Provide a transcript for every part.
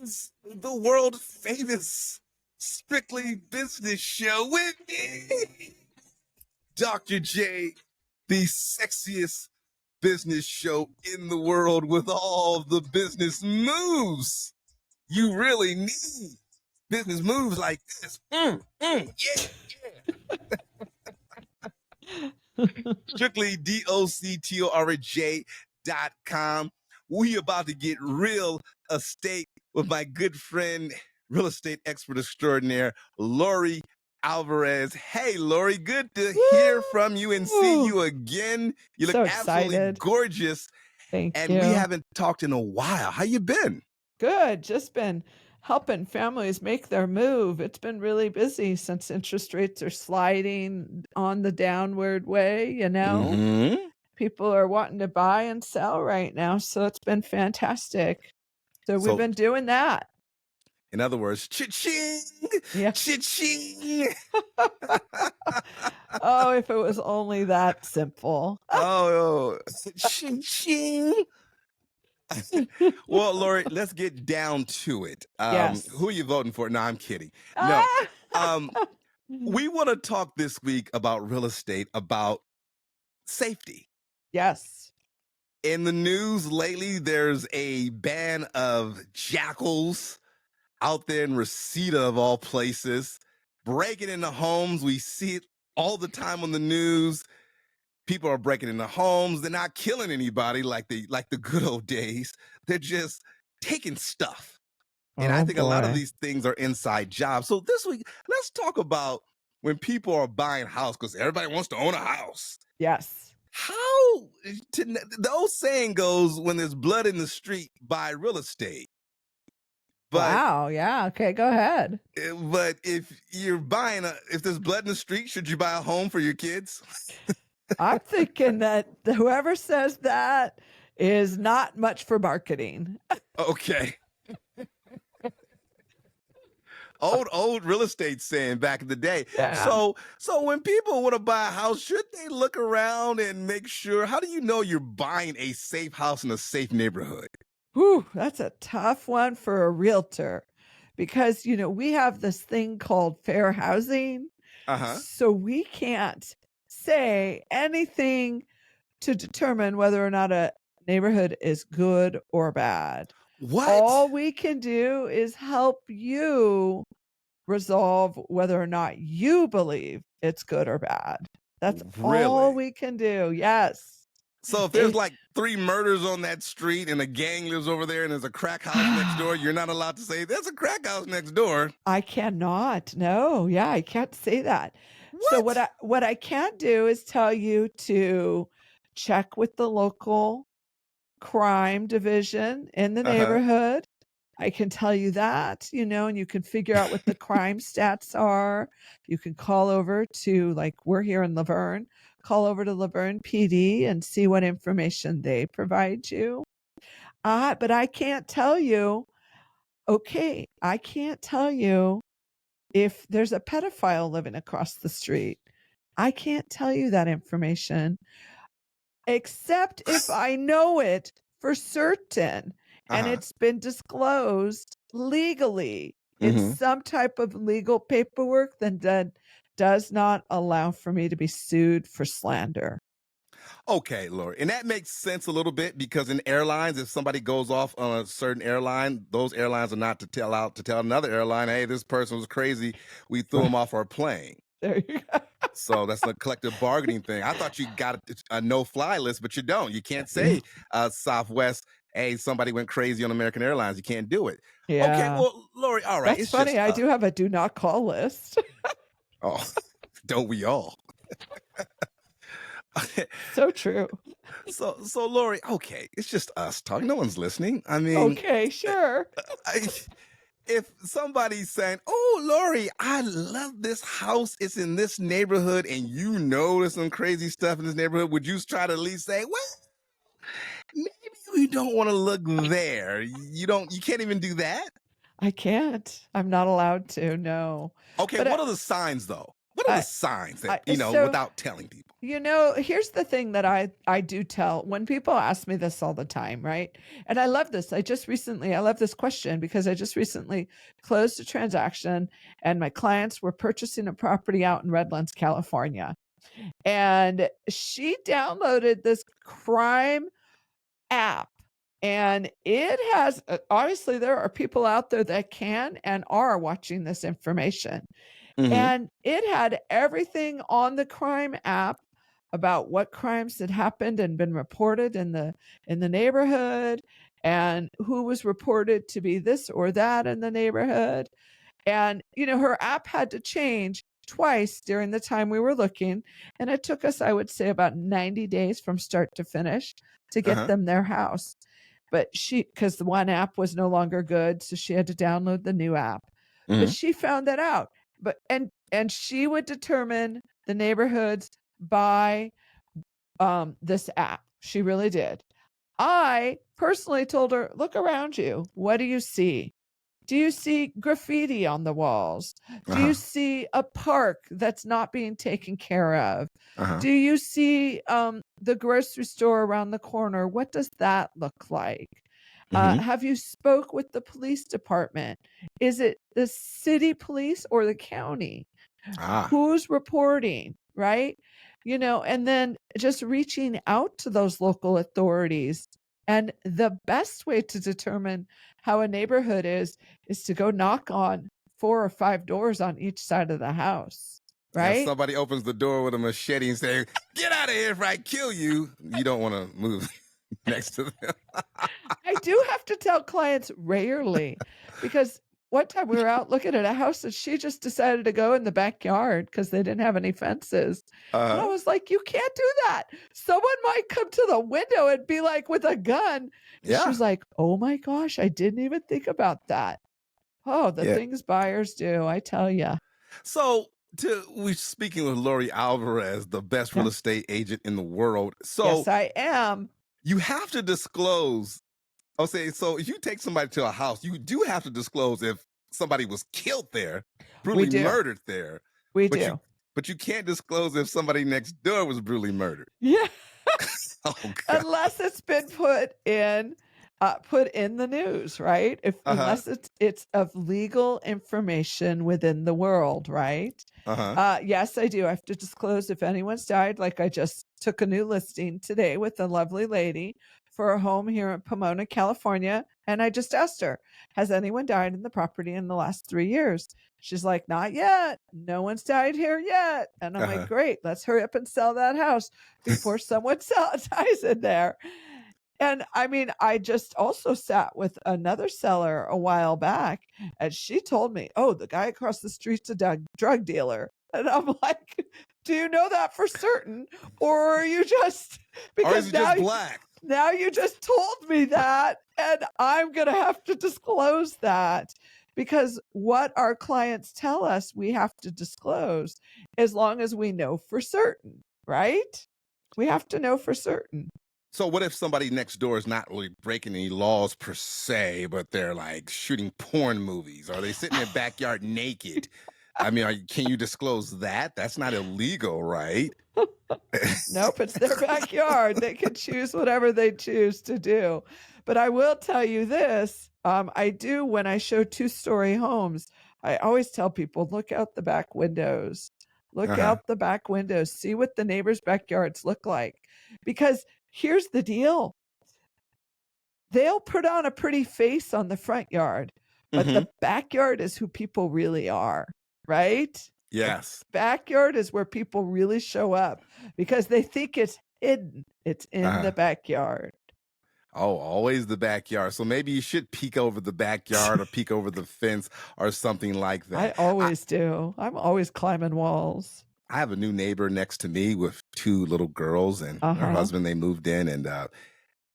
is the world famous Strictly Business Show with me, Dr. J, the sexiest business show in the world with all the business moves you really need. Business moves like this. Strictly DOCTORJ.com. We about to get real estate with my good friend, real estate expert extraordinaire, Lori Alvarez. Hey, Lori, good to hear from you and see you again. You look So absolutely excited. gorgeous. Thank And you. we haven't talked in a while. How you been? Good. Just been helping families make their move. It's been really busy since interest rates are sliding on the downward way, Mm-hmm. People are wanting to buy and sell right now, so it's been fantastic. So we've been doing that. In other words, cha-ching, Yeah. cha-ching. Oh, if it was only that simple. Oh, cha-ching. Well, Lori, let's get down to it. Yes. Who are you voting for? No, I'm kidding. No. We want to talk this week about real estate, about safety. Yes. In the news lately, there's a ban of jackals out there in Reseda, of all places, breaking into homes. We see it all the time on the news. People are breaking into homes. They're not killing anybody like the good old days. They're just taking stuff. And I think a lot of these things are inside jobs. So this week, let's talk about when people are buying a house, because everybody wants to own a house. Yes. The old saying goes, when there's blood in the street, buy real estate. But, wow. Yeah. Okay. Go ahead. But if you're if there's blood in the street, should you buy a home for your kids? I'm thinking that whoever says that is not much for marketing. Okay. Old real estate saying back in the day. Yeah. So when people want to buy a house, should they look around and make sure? How do you know you're buying a safe house in a safe neighborhood? Whew, that's a tough one for a realtor because, we have this thing called fair housing. So we can't say anything to determine whether or not a neighborhood is good or bad. What? All we can do is help you resolve whether or not you believe it's good or bad. That's all we can do. Yes. So if there's like 3 murders on that street and a gang lives over there and there's a crack house next door, you're not allowed to say there's a crack house next door. I cannot. No. Yeah, I can't say that. What? So what I can do is tell you to check with the local crime division in the neighborhood. I can tell you that, and you can figure out what the crime stats are. You can call over to, we're here in Laverne, call over to Laverne PD and see what information they provide you. But I can't tell you, I can't tell you if there's a pedophile living across the street. I can't tell you that information, except if I know it for certain. And it's been disclosed legally in some type of legal paperwork that does not allow for me to be sued for slander. Okay, Lori. And that makes sense a little bit because in airlines, if somebody goes off on a certain airline, those airlines are not to tell another airline, hey, this person was crazy. We threw him off our plane. There you go. So that's a collective bargaining thing. I thought you got a no-fly list, but you don't. You can't say Southwest, hey, somebody went crazy on American Airlines. You can't do it. Yeah. Okay, well, Lori, all right. That's funny. I do have a do not call list. Oh, don't we all? So true. So Lori, okay, it's just us talking. No one's listening. I mean, okay, sure. If somebody's saying, oh, Lori, I love this house. It's in this neighborhood, and there's some crazy stuff in this neighborhood, would you try to at least say, well, maybe we don't want to look there? You can't even do that? I can't. I'm not allowed to, no. Okay, what are the signs, though? What are the I signs that, so, without telling people? here's the thing that I do tell when people ask me this all the time, right? And I love this. I love this question because I just recently closed a transaction and my clients were purchasing a property out in Redlands, California. And she downloaded this crime app, and it has obviously there are people out there that can and are watching this information. Mhm. And it had everything on the crime app about what crimes had happened and been reported in the neighborhood, and who was reported to be this or that in the neighborhood. And, her app had to change twice during the time we were looking. And it took us, I would say, about 90 days from start to finish to get Uh-huh. them their house. But because the one app was no longer good, so she had to download the new app. But Mhm. she found that out. And she would determine the neighborhoods by this app. She really did. I personally told her, look around you. What do you see? Do you see graffiti on the walls? Do you Uh-huh. see a park that's not being taken care of? Uh-huh. Do you see the grocery store around the corner? What does that look like? Mhm. Have you spoke with the police department? Is it the city police or the county? Ah. Who's reporting, right? And then just reaching out to those local authorities. And the best way to determine how a neighborhood is to go knock on 4 or 5 doors on each side of the house, If right? somebody opens the door with a machete and say, "Get out of here if I kill you," you don't wanna move next to them. I do have to tell clients rarely because one time we were out looking at a house and she just decided to go in the backyard because they didn't have any fences. And I Uh-huh. was like, you can't do that. Someone might come to the window and be like with a gun. And she Yeah. was like, oh my gosh, I didn't even think about that. Oh, the Yeah. things buyers do, I tell you. So, we're speaking with Lori Alvarez, the best real Yeah. estate agent in the world. So, Yes, I am. you have to disclose. I'll say, so if you take somebody to a house, you do have to disclose if somebody was killed there, We brutally do. murdered there, We but you do. but you can't disclose if somebody next door was brutally murdered. Yeah. Oh god. Unless it's been put in the news, right? If Uh-huh. unless it's of legal information within the world, right? Uh-huh. Yes, I do. I have to disclose if anyone's died. Like I just took a new listing today with a lovely lady for a home here in Pomona, California. And I just asked her, has anyone died in the property in the last 3 years? She's like, not yet. No one's died here yet. And I'm like, Uh-huh. great, let's hurry up and sell that house before someone dies in there. And I mean, I just also sat with another seller a while back, and she told me, oh, the guy across the street's a drug dealer. And I'm like, do you know that for certain? Or are you just, Or is because it now, just black? now you just told me that, and I'm going to have to disclose that because what our clients tell us we have to disclose as long as we know for certain, right? We have to know for certain. So what if somebody next door is not really breaking any laws per se, but they're like shooting porn movies? Are they sitting in their backyard naked? I mean, can you disclose that? That's not illegal, right? Nope, it's their backyard. They can choose whatever they choose to do. But I will tell you this, I do when I show two-story homes, I always tell people, look out the back windows. Look Uh-huh. out the back windows. See what the neighbors' backyards look like. Because here's the deal. They'll put on a pretty face on the front yard, but Mm-hmm. the backyard is who people really are, right? The Yes. backyard is where people really show up because they think it's hidden. It's in the Uh-huh. backyard. Oh, always the backyard. So maybe you should peek over the backyard or peek over the fence or something like I that. always do. I'm always climbing walls. I have a new neighbor next to me with two little girls and her Uh-huh. husband. They moved in, and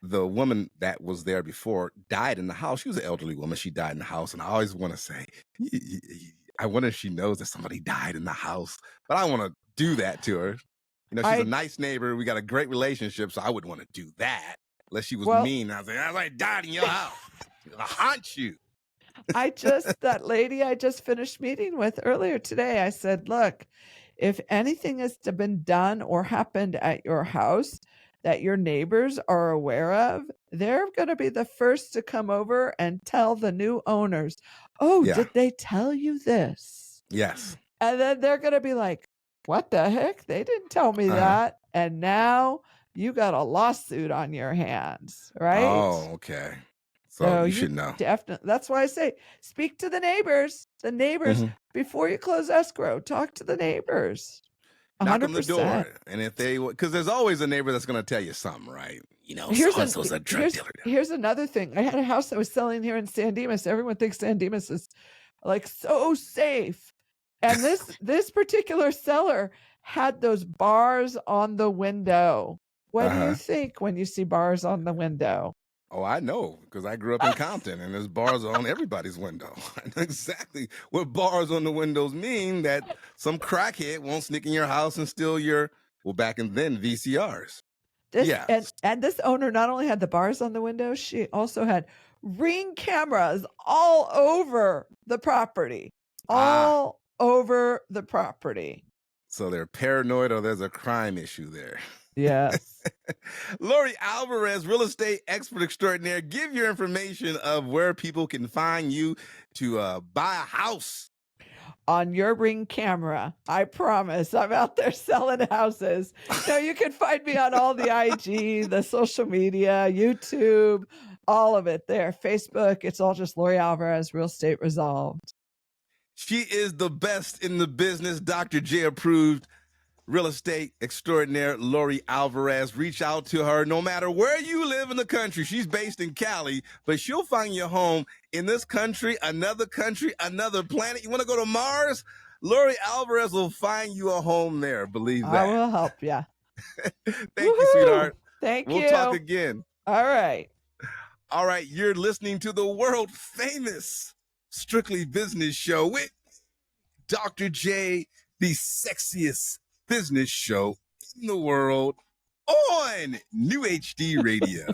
the woman that was there before died in the house. She was an elderly woman. She died in the house. And I always want to say, I wonder if she knows that somebody died in the house, but I want to do that to her. She's a I nice neighbor. We got a great relationship. So I wouldn't want to do that unless she was well, mean. I was like, I died in your house. I'll haunt you. that lady I just finished meeting with earlier today, I said, look, If anything has been done or happened at your house that your neighbors are aware of, they're going to be the first to come over and tell the new owners, "Oh, Yeah. did they tell you this?" Yes. And then they're going to be like, "What the heck? They didn't tell me that." And now you got a lawsuit on your hands, right? Oh, okay. So So you you should know. definitely, that's why I say speak to the neighbors. The neighbors, Mhm. before you close escrow, talk to the neighbors. Knock on the 100%. door, and if they, because there's always a neighbor that's going to tell you something, right? You know, so Here's and an so's a drug dealer. here's another thing. I had a house that was selling here in San Dimas. Everyone thinks San Dimas is like so safe. And this particular seller had those bars on the window. What do you think when you see bars on the window? Oh, I know, because I grew up in Compton, and there's bars on everybody's window. I know exactly what bars on the windows mean, that some crackhead won't sneak in your house and steal your, well, back in then, VCRs. This Yeah. and this owner not only had the bars on the window, she also had Ring cameras all over the property. All over the property. So they're paranoid, or there's a crime issue there. Yes. Lori Alvarez, real estate expert extraordinaire, give your information of where people can find you to buy a house. On your Ring camera. I promise. I'm out there selling houses. No, you can find me on all the IG, the social media, YouTube, all of it there. Facebook. It's all just Lori Alvarez, Real Estate Resolved. She is the best in the business. Dr. J approved real estate extraordinaire Lori Alvarez. Reach out to her no matter where you live in the country. She's based in Cali, but she'll find you a home in this country, another planet. You want to go to Mars? Lori Alvarez will find you a home there. Believe that. I will help you. Thank you, sweetheart. Thank you. We'll talk again. All right. All right. You're listening to the world famous Strictly Business Show with Dr. J, the sexiest business show in the world on New HD Radio.